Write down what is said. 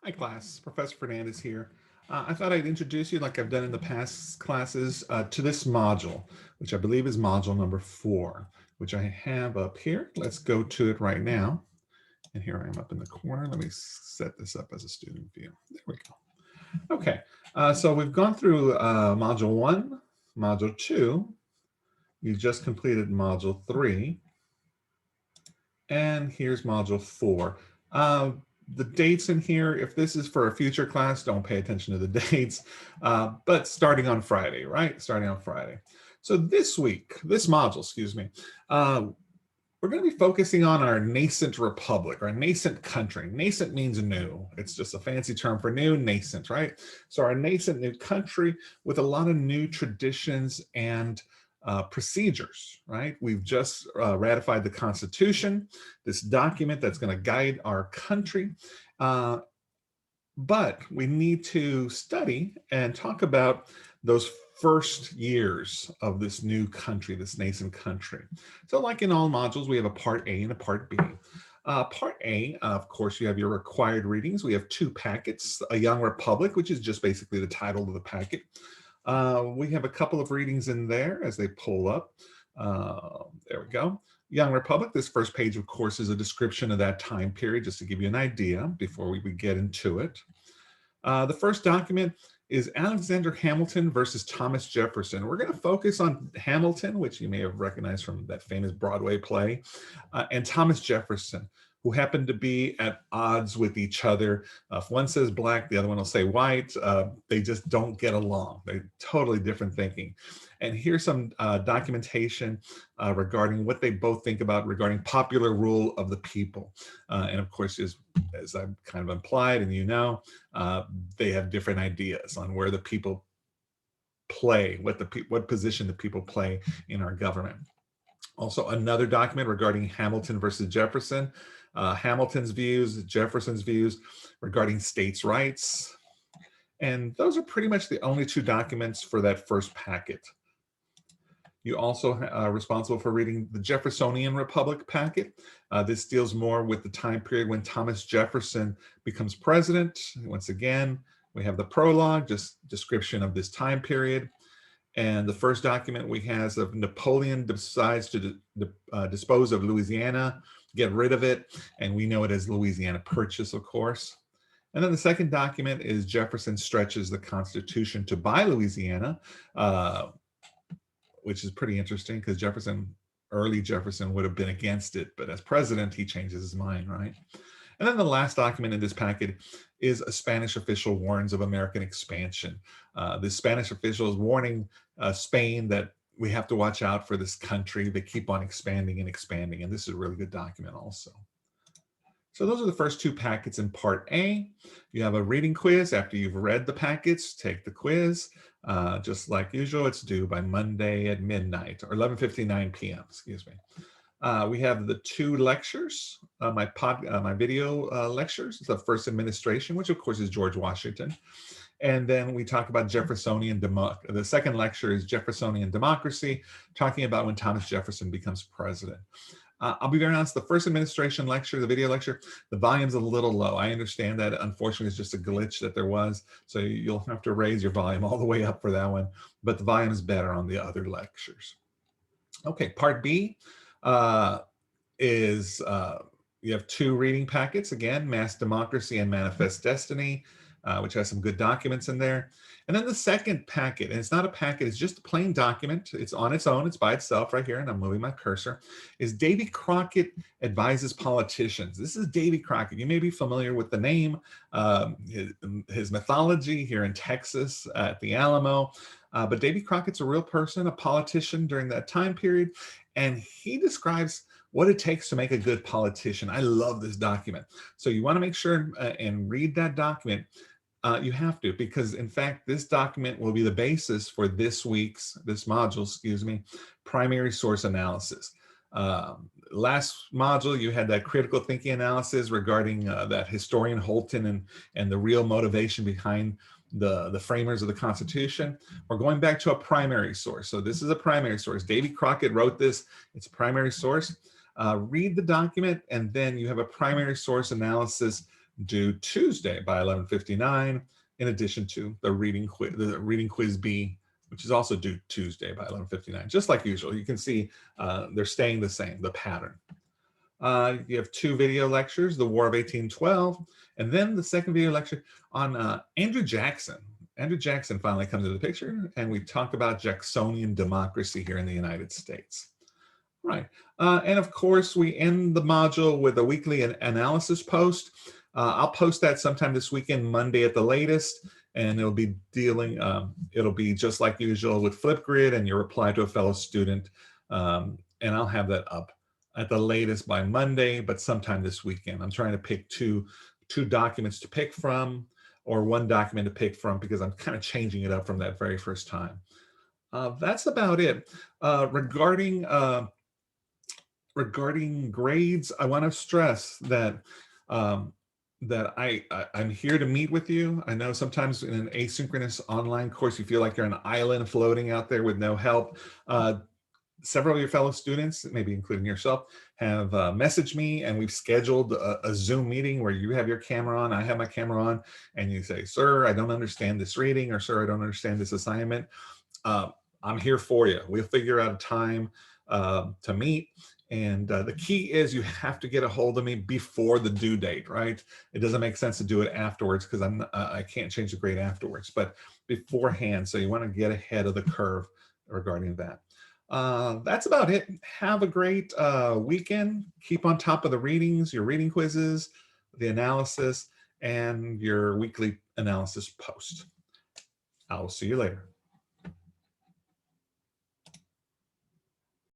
Hi class, Professor Fernandez here. I thought I'd introduce you like I've done in the past classes to this module, which I believe is module number 4, which I have up here. Let's go to it right now. And here I am up in the corner. Let me set this up as a student view. There we go. Okay, so we've gone through module 1, module 2. You just completed module 3. And here's module 4. The dates in here, if this is for a future class, don't pay attention to the dates, but starting on Friday, right? Starting on Friday. So this week, this module, excuse me, we're going to be focusing on our nascent republic, our nascent country. Nascent means new. It's just a fancy term for new, nascent, right? So our nascent new country with a lot of new traditions and procedures, right? We've just ratified the Constitution, this document that's going to guide our country. But we need to study and talk about those first years of this new country, this nascent country. So like in all modules, we have a part A and a part B. Part A, of course, you have your required readings. We have 2 packets, A Young Republic, which is just basically the title of the packet. We have a couple of readings in there as they pull up. There we go. Young Republic, this first page, of course, is a description of that time period, just to give you an idea before we get into it. The first document is Alexander Hamilton versus Thomas Jefferson. We're going to focus on Hamilton, which you may have recognized from that famous Broadway play, and Thomas Jefferson, who happen to be at odds with each other. If one says black, the other one will say white. They just don't get along. They're totally different thinking. And here's some documentation regarding what they both think about regarding popular rule of the people. And of course, as I've kind of implied, and you know, they have different ideas on where the people play, what position the people play in our government. Also, another document regarding Hamilton versus Jefferson. Hamilton's views, Jefferson's views regarding states' rights. And those are pretty much the only 2 documents for that first packet. You also are responsible for reading the Jeffersonian Republic packet. This deals more with the time period when Thomas Jefferson becomes president. Once again, we have the prologue, just description of this time period. And the first document we have of Napoleon decides to dispose of Louisiana, get rid of it, and we know it as Louisiana Purchase, of course. And then the second document is Jefferson stretches the Constitution to buy Louisiana, which is pretty interesting because early Jefferson would have been against it, but as president, he changes his mind, right? And then the last document in this packet is a Spanish official warns of American expansion. The Spanish official is warning Spain that we have to watch out for this country. They keep on expanding and expanding, and this is a really good document also. So those are the first 2 packets in part A. You have a reading quiz. After you've read the packets, take the quiz. Just like usual, it's due by Monday at midnight, or 11:59 p.m., excuse me. We have the 2 lectures, my video lectures. The first administration, which of course is George Washington. And then we talk about Jeffersonian democracy. The second lecture is Jeffersonian democracy, talking about when Thomas Jefferson becomes president. I'll be very honest, the first administration lecture, the video lecture, the volume's a little low. I understand that. Unfortunately, it's just a glitch that there was. So you'll have to raise your volume all the way up for that one. But the volume is better on the other lectures. Okay, part B is you have 2 reading packets. Again, Mass Democracy and Manifest Destiny, which has some good documents in there. And then the second packet, and it's not a packet, it's just a plain document. It's on its own, it's by itself right here, and I'm moving my cursor, is Davy Crockett Advises Politicians. This is Davy Crockett. You may be familiar with the name, his mythology here in Texas at the Alamo. But Davy Crockett's a real person, a politician during that time period, and he describes what it takes to make a good politician. I love this document. So you want to make sure and read that document. You have to, because in fact, this document will be the basis for this module, excuse me, primary source analysis. Last module, you had that critical thinking analysis regarding that historian Holton and the real motivation behind the framers of the Constitution. We're going back to a primary source. So this is a primary source. Davy Crockett wrote this. It's a primary source. Read the document, and then you have a primary source analysis due Tuesday by 11:59, in addition to the reading quiz B, which is also due Tuesday by 11:59, just like usual. You can see they're staying the same, the pattern. You have 2 video lectures, The War of 1812, and then the second video lecture on Andrew Jackson. Andrew Jackson finally comes into the picture, and we talk about Jacksonian democracy here in the United States. Right. And of course, we end the module with a weekly analysis post. I'll post that sometime this weekend, Monday at the latest, and it'll be it'll be just like usual with Flipgrid and your reply to a fellow student. And I'll have that up at the latest by Monday, but sometime this weekend. I'm trying to pick two documents to pick from, or one document to pick from, because I'm kind of changing it up from that very first time. That's about it. Regarding grades, I want to stress that that I'm here to meet with you. I know sometimes in an asynchronous online course, you feel like you're an island floating out there with no help. Several of your fellow students, maybe including yourself, have messaged me, and we've scheduled a Zoom meeting where you have your camera on, I have my camera on, and you say, "Sir, I don't understand this reading," or "Sir, I don't understand this assignment." I'm here for you. We'll figure out a time to meet. And the key is you have to get a hold of me before the due date, right? It doesn't make sense to do it afterwards, because I can't change the grade afterwards, but beforehand. So you want to get ahead of the curve regarding that. That's about it. Have a great weekend. Keep on top of the readings, your reading quizzes, the analysis, and your weekly analysis post. I'll see you later.